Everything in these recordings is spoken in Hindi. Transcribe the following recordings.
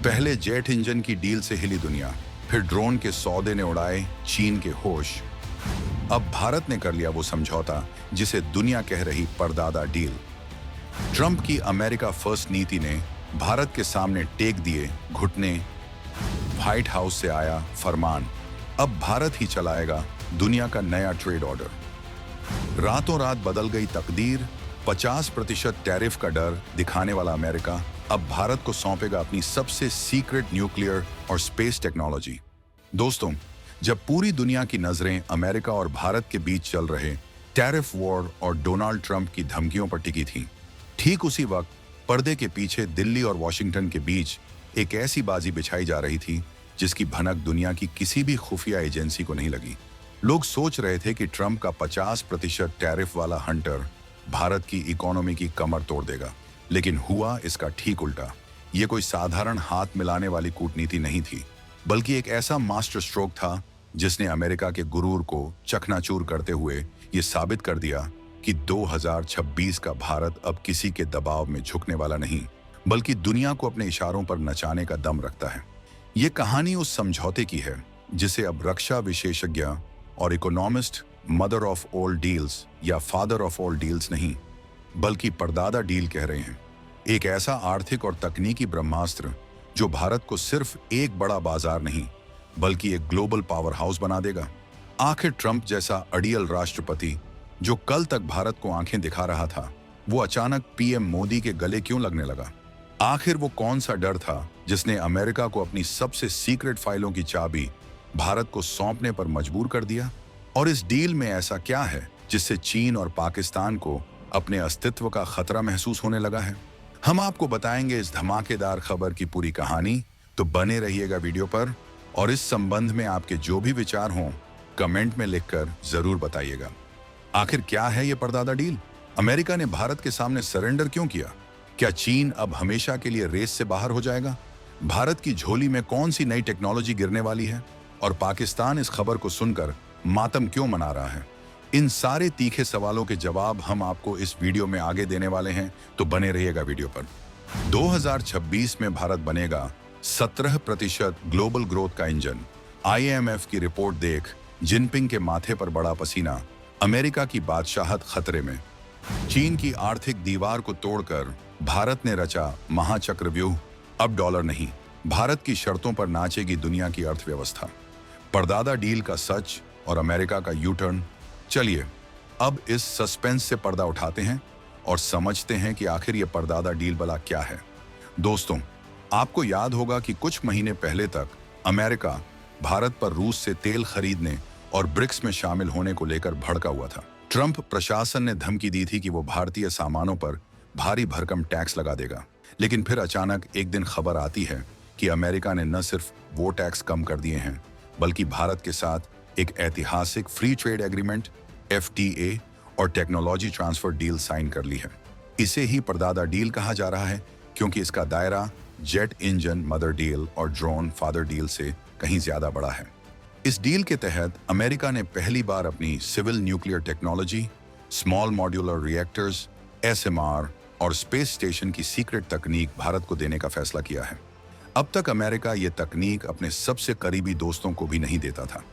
पहले जेट इंजन की डील से हिली दुनिया, फिर ड्रोन के सौदे ने उड़ाए चीन के होश। अब भारत ने कर लिया वो समझौता जिसे दुनिया कह रही परदादा डील। ट्रंप की अमेरिका फर्स्ट नीति ने भारत के सामने टेक दिए घुटने। व्हाइट हाउस से आया फरमान, अब भारत ही चलाएगा दुनिया का नया ट्रेड ऑर्डर। रातों रात बदल गई तकदीर। 50% टैरिफ का डर दिखाने वाला अमेरिका अब भारत को सौंपेगा अपनी सबसे सीक्रेट न्यूक्लियर और स्पेस टेक्नोलॉजी। दोस्तों, जब पूरी दुनिया की नजरें अमेरिका और भारत के बीच चल रहे टैरिफ वॉर और डोनाल्ड ट्रंप की धमकियों पर टिकी थी, ठीक उसी वक्त पर्दे के पीछे दिल्ली और वॉशिंगटन के बीच एक ऐसी बाजी बिछाई जा रही थी जिसकी भनक दुनिया की किसी भी खुफिया एजेंसी को नहीं लगी। लोग सोच रहे थे कि ट्रंप का 50% टैरिफ वाला हंटर भारत की इकोनॉमी की कमर तोड़ देगा, लेकिन हुआ इसका ठीक उल्टा। ये कोई साधारण हाथ मिलाने वाली कूटनीति नहीं थी, बल्कि एक ऐसा मास्टर स्ट्रोक था जिसने अमेरिका के गुरूर को चकनाचूर करते हुए ये साबित कर दिया कि 2026 का भारत अब किसी के दबाव में झुकने वाला नहीं, बल्कि दुनिया को अपने इशारों पर नचाने का दम रखता है। ये कहानी उस समझौते की है जिसे अब रक्षा विशेषज्ञ और economist mother of all deals या फादर ऑफ ऑल डील्स नहीं, बल्कि परदादा डील कह रहे हैं। एक ऐसा आर्थिक और तकनीकी ब्रह्मास्त्र जो भारत को सिर्फ एक बड़ा बाजार नहीं, बल्कि एक ग्लोबल पावर हाउस बना देगा। आखिर ट्रंप जैसा अड़ियल राष्ट्रपति जो कल तक भारत को आंखें दिखा रहा था, वो अचानक पीएम मोदी के गले क्यों लगने लगा? आखिर वो कौन सा डर था जिसने अमेरिका को अपनी सबसे सीक्रेट फाइलों की चाबी भारत को सौंपने पर मजबूर कर दिया? और इस डील में ऐसा क्या है जिससे चीन और पाकिस्तान को अपने अस्तित्व का खतरा महसूस होने लगा है? हम आपको बताएंगे इस धमाकेदार खबर की पूरी कहानी, तो बने रहिएगा वीडियो पर। और इस संबंध में आपके जो भी विचार हों कमेंट में लिखकर जरूर बताइएगा। आखिर क्या है ये परदादा डील? अमेरिका ने भारत के सामने सरेंडर क्यों किया? क्या चीन अब हमेशा के लिए रेस से बाहर हो जाएगा? भारत की झोली में कौन सी नई टेक्नोलॉजी गिरने वाली है? और पाकिस्तान इस खबर को सुनकर मातम क्यों मना रहा है? इन सारे तीखे सवालों के जवाब हम आपको इस वीडियो में आगे देने वाले हैं, तो बने रहिएगा वीडियो पर। 2026 में भारत बनेगा 17% ग्लोबल ग्रोथ का इंजन। आईएमएफ की रिपोर्ट देख जिनपिंग के माथे पर बड़ा पसीना। अमेरिका की बादशाहत खतरे में। चीन की आर्थिक दीवार को तोड़कर भारत ने रचा महाचक्रव्यूह। अब डॉलर नहीं, भारत की शर्तों पर नाचेगी दुनिया की अर्थव्यवस्था। परदादा डील का सच और अमेरिका का यू टर्न। चलिए अब इस सस्पेंस से पर्दा उठाते हैं और समझते हैं कि आखिर ये परदादा डील भला क्या है। दोस्तों, आपको याद होगा कि कुछ महीने पहले तक अमेरिका भारत पर रूस से तेल खरीदने और ब्रिक्स में शामिल होने को लेकर भड़का हुआ था। ट्रंप प्रशासन ने धमकी दी थी कि वो भारतीय सामानों पर भारी भरकम टैक्स लगा देगा, लेकिन फिर अचानक एक दिन खबर आती है कि अमेरिका ने न सिर्फ वो टैक्स कम कर दिए हैं, बल्कि भारत के साथ एक ऐतिहासिक फ्री ट्रेड एग्रीमेंट FTA और टेक्नोलॉजी ट्रांसफर डील साइन कर ली है। इसे ही परदादा डील कहा जा रहा है क्योंकि इसका दायरा जेट इंजन मदर डील और ड्रोन फादर डील से कहीं ज्यादा बड़ा है। इस डील के तहत अमेरिका ने पहली बार अपनी civil nuclear technology, small modular reactors, SMR और स्पेस स्टेशन की सीक्रेट तकनीक भारत को देने का फैसला किया है। अब तक अमेरिका ये तकनीक अपने सबसे करीबी दोस्तों को भी नहीं देता था,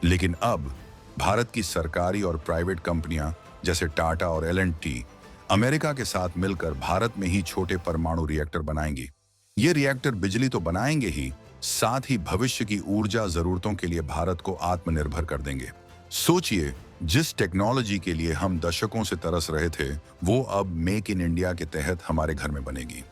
लेकिन अब भारत की सरकारी और प्राइवेट कंपनियां जैसे टाटा और L&T अमेरिका के साथ मिलकर भारत में ही छोटे परमाणु रिएक्टर बनाएंगी। ये रिएक्टर बिजली तो बनाएंगे ही, साथ ही भविष्य की ऊर्जा जरूरतों के लिए भारत को आत्मनिर्भर कर देंगे। सोचिए, जिस टेक्नोलॉजी के लिए हम दशकों से तरस रहे थे, वो अब मेक इन इंडिया के तहत हमारे घर में बनेगी।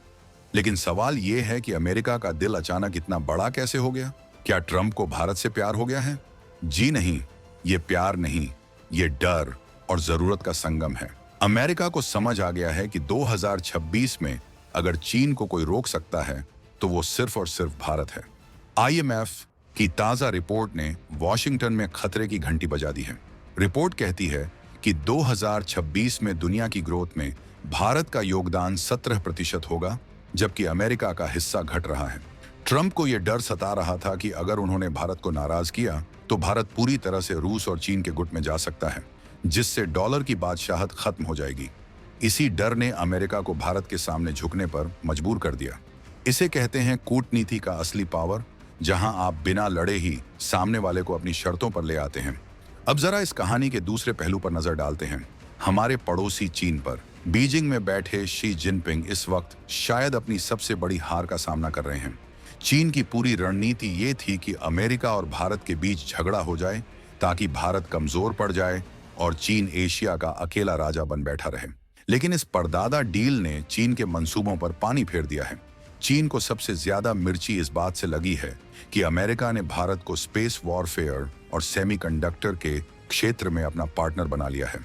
लेकिन सवाल ये है कि अमेरिका का दिल अचानक इतना बड़ा कैसे हो गया? क्या ट्रंप को भारत से प्यार हो गया है? जी नहीं, ये प्यार नहीं, ये डर और जरूरत का संगम है। अमेरिका को समझ आ गया है कि 2026 में अगर चीन को कोई रोक सकता है तो वो सिर्फ और सिर्फ भारत है। IMF की ताजा रिपोर्ट ने वॉशिंगटन में खतरे की घंटी बजा दी है। रिपोर्ट कहती है कि 2026 में दुनिया की ग्रोथ में भारत का योगदान 17% होगा, जबकि अमेरिका का हिस्सा घट रहा है। ट्रंप को यह डर सता रहा था कि अगर उन्होंने भारत को नाराज किया तो भारत पूरी तरह से रूस और चीन के गुट में जा सकता है, जिससे डॉलर की बादशाहत खत्म हो जाएगी। इसी डर ने अमेरिका को भारत के सामने झुकने पर मजबूर कर दिया। इसे कहते हैं कूटनीति का असली पावर, जहां आप बिना लड़े ही सामने वाले को अपनी शर्तों पर ले आते हैं। अब जरा इस कहानी के दूसरे पहलू पर नजर डालते हैं, हमारे पड़ोसी चीन पर। बीजिंग में बैठे शी जिनपिंग इस वक्त शायद अपनी सबसे बड़ी हार का सामना कर रहे हैं। चीन की पूरी रणनीति ये थी कि अमेरिका और भारत के बीच झगड़ा हो जाए ताकि भारत कमजोर पड़ जाए और चीन एशिया का अकेला राजा बन बैठा रहे। लेकिन इस परदादा डील ने चीन के मंसूबों पर पानी फेर दिया है। चीन को सबसे ज्यादा मिर्ची इस बात से लगी है कि अमेरिका ने भारत को स्पेस वॉरफेयर और सेमीकंडक्टर के क्षेत्र में अपना पार्टनर बना लिया है।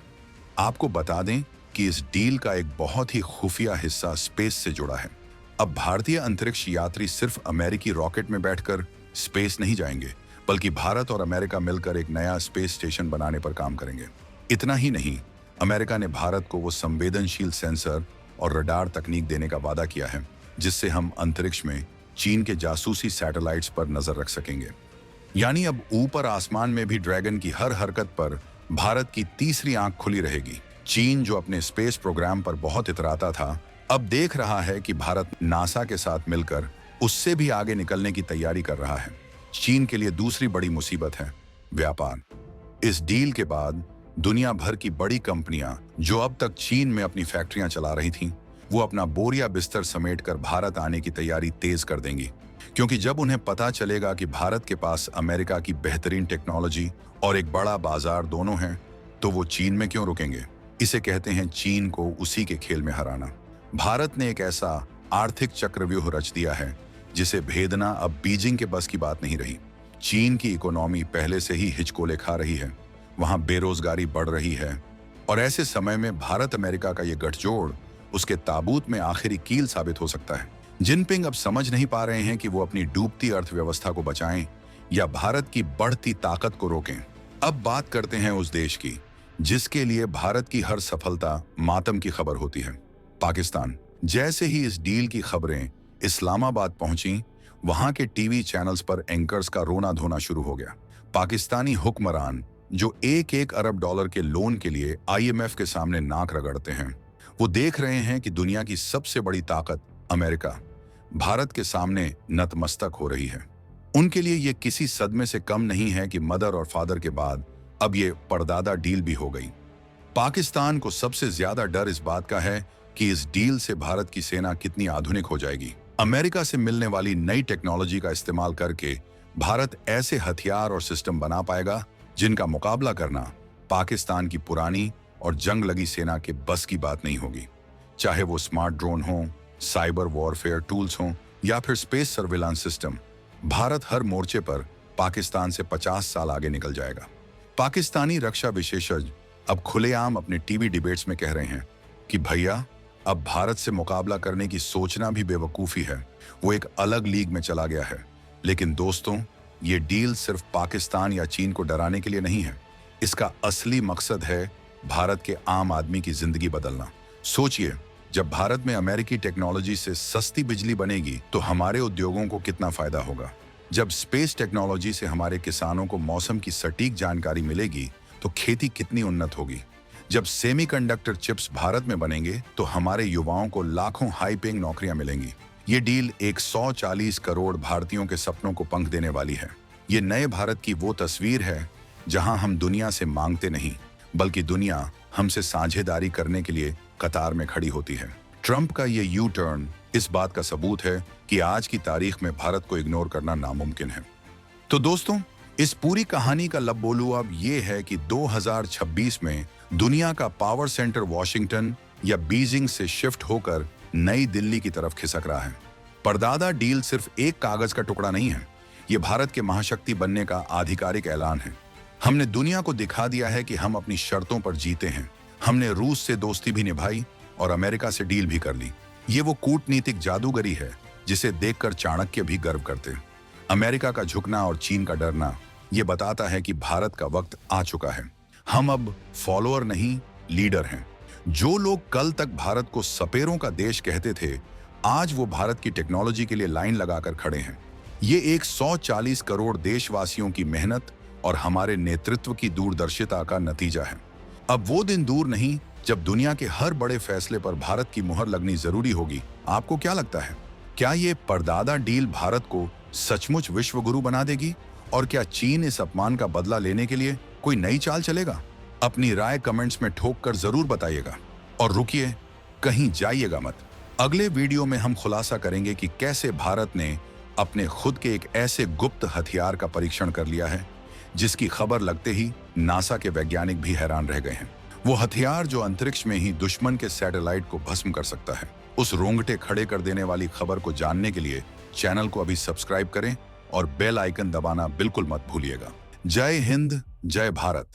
आपको बता दें कि इस डील का एक बहुत ही खुफिया हिस्सा स्पेस से जुड़ा है। अब भारतीय अंतरिक्ष यात्री सिर्फ अमेरिकी रॉकेट में बैठकर स्पेस नहीं जाएंगे, बल्कि भारत और अमेरिका मिलकर एक नया स्पेस स्टेशन बनाने पर काम करेंगे। इतना ही नहीं, अमेरिका ने भारत को वो संवेदनशील सेंसर और रडार तकनीक देने का वादा किया है जिससे हम अंतरिक्ष में चीन के जासूसी सैटेलाइट्स पर नजर रख सकेंगे। यानी अब ऊपर आसमान में भी ड्रैगन की हर हरकत पर भारत की तीसरी आंख खुली रहेगी। चीन जो अपने स्पेस प्रोग्राम पर बहुत इतराता था, अब देख रहा है कि भारत नासा के साथ मिलकर उससे भी आगे निकलने की तैयारी कर रहा है। चीन के लिए दूसरी बड़ी मुसीबत है व्यापार। इस डील के बाद दुनिया भर की बड़ी कंपनियां जो अब तक चीन में अपनी फैक्ट्रियां चला रही थीं, वो अपना बोरिया बिस्तर समेटकर भारत आने की तैयारी तेज कर देंगी, क्योंकि जब उन्हें पता चलेगा कि भारत के पास अमेरिका की बेहतरीन टेक्नोलॉजी और एक बड़ा बाजार दोनों हैं, तो वो चीन में क्यों रुकेंगे। इसे कहते हैं चीन को उसी के खेल में हराना। भारत ने एक ऐसा आर्थिक चक्रव्यूह रच दिया है जिसे भेदना अब बीजिंग के बस की बात नहीं रही। चीन की इकोनॉमी पहले से ही हिचकोले खा रही है, वहां बेरोजगारी बढ़ रही है, और ऐसे समय में भारत अमेरिका का ये गठजोड़ उसके ताबूत में आखिरी कील साबित हो सकता है। जिनपिंग अब समझ नहीं पा रहे हैं कि वो अपनी डूबती अर्थव्यवस्था को बचाएं या भारत की बढ़ती ताकत को रोकें। अब बात करते हैं उस देश की जिसके लिए भारत की हर सफलता मातम की खबर होती है, पाकिस्तान। जैसे ही इस डील की खबरें इस्लामाबाद पहुंची, वहां के टीवी चैनल्स पर एंकर्स का रोना धोना शुरू हो गया। पाकिस्तानी हुक्मरान जो $1 अरब के लोन के लिए IMF के सामने नाक रगड़ते हैं, वो देख रहे हैं कि दुनिया की सबसे बड़ी ताकत अमेरिका भारत के सामने नतमस्तक हो रही है। उनके लिए ये किसी सदमे से कम नहीं है कि मदर और फादर के बाद अब ये परदादा डील भी हो गई। पाकिस्तान को सबसे ज्यादा डर इस बात का है कि इस डील से भारत की सेना कितनी आधुनिक हो जाएगी। अमेरिका से मिलने वाली नई टेक्नोलॉजी का इस्तेमाल करके भारत ऐसे हथियार और सिस्टम बना पाएगा जिनका मुकाबला करना पाकिस्तान की पुरानी और जंग लगी सेना के बस की बात नहीं होगी। चाहे वो स्मार्ट ड्रोन हो, साइबर वॉरफेयर टूल्स हों या फिर स्पेस सर्विलांस सिस्टम, भारत हर मोर्चे पर पाकिस्तान से 50 साल आगे निकल जाएगा। पाकिस्तानी रक्षा विशेषज्ञ अब खुलेआम अपने टीवी डिबेट्स में कह रहे हैं कि भैया, अब भारत से मुकाबला करने की सोचना भी बेवकूफ़ी है, वो एक अलग लीग में चला गया है। लेकिन दोस्तों, ये डील सिर्फ पाकिस्तान या चीन को डराने के लिए नहीं है। इसका असली मकसद है भारत के आम आदमी की जिंदगी बदलना। सोचिए, जब भारत में अमेरिकी टेक्नोलॉजी से सस्ती बिजली बनेगी तो हमारे उद्योगों को कितना फायदा होगा। जब स्पेस टेक्नोलॉजी से हमारे किसानों को मौसम की सटीक जानकारी मिलेगी तो खेती कितनी उन्नत होगी। जब सेमीकंडक्टर चिप्स भारत में बनेंगे तो हमारे युवाओं को लाखों हाई पेइंग नौकरियां मिलेंगी। ये डील 140 करोड़ भारतीयों के सपनों को पंख देने वाली है। ये नए भारत की वो तस्वीर है जहां हम दुनिया से मांगते नहीं, बल्कि दुनिया हमसे साझेदारी करने के लिए कतार में खड़ी होती है। ट्रंप का ये यू टर्न इस बात का सबूत है कि आज की तारीख में भारत को इग्नोर करना नामुमकिन है। तो दोस्तों, इस पूरी कहानी का लब बोलू अब ये है कि 2026 में दुनिया का पावर सेंटर वॉशिंगटन या बीजिंग से शिफ्ट होकर नई दिल्ली की तरफ खिसक रहा है। परदादा डील सिर्फ एक कागज का टुकड़ा नहीं है, ये भारत के महाशक्ति बनने का आधिकारिक ऐलान है। हमने दुनिया को दिखा दिया है कि हम अपनी शर्तों पर जीते हैं। हमने रूस से दोस्ती भी निभाई और अमेरिका से डील भी कर ली। ये वो कूटनीतिक जादूगरी है जिसे देखकर चाणक्य भी गर्व करते। अमेरिका का झुकना और चीन का डरना ये बताता है कि भारत का वक्त आ चुका है। हम अब फॉलोअर नहीं, लीडर हैं। जो लोग कल तक भारत को सपेरों का देश कहते थे, आज वो भारत की टेक्नोलॉजी के लिए लाइन लगाकर खड़े हैं। ये 140 करोड़ देशवासियों की मेहनत और हमारे नेतृत्व की दूरदर्शिता का नतीजा है। अब वो दिन दूर नहीं जब दुनिया के हर बड़े फैसले पर भारत की मुहर लगनी जरूरी होगी। आपको क्या लगता है? क्या ये परदादा डील भारत को सचमुच विश्व गुरु बना देगी? और क्या चीन इस अपमान का बदला लेने के लिए कोई नई चाल चलेगा? अपनी राय कमेंट्स में ठोक कर जरूर बताइएगा। और रुकिए, कहीं जाइएगा मत। अगले वीडियो में हम खुलासा करेंगे कि कैसे भारत ने अपने खुद के एक ऐसे गुप्त हथियार का परीक्षण कर लिया है जिसकी खबर लगते ही नासा के वैज्ञानिक भी हैरान रह गए हैं। वो हथियार जो अंतरिक्ष में ही दुश्मन के सैटेलाइट को भस्म कर सकता है। उस रोंगटे खड़े कर देने वाली खबर को जानने के लिए चैनल को अभी सब्सक्राइब करें और बेल आइकन दबाना बिल्कुल मत भूलिएगा। जय हिंद, जय भारत।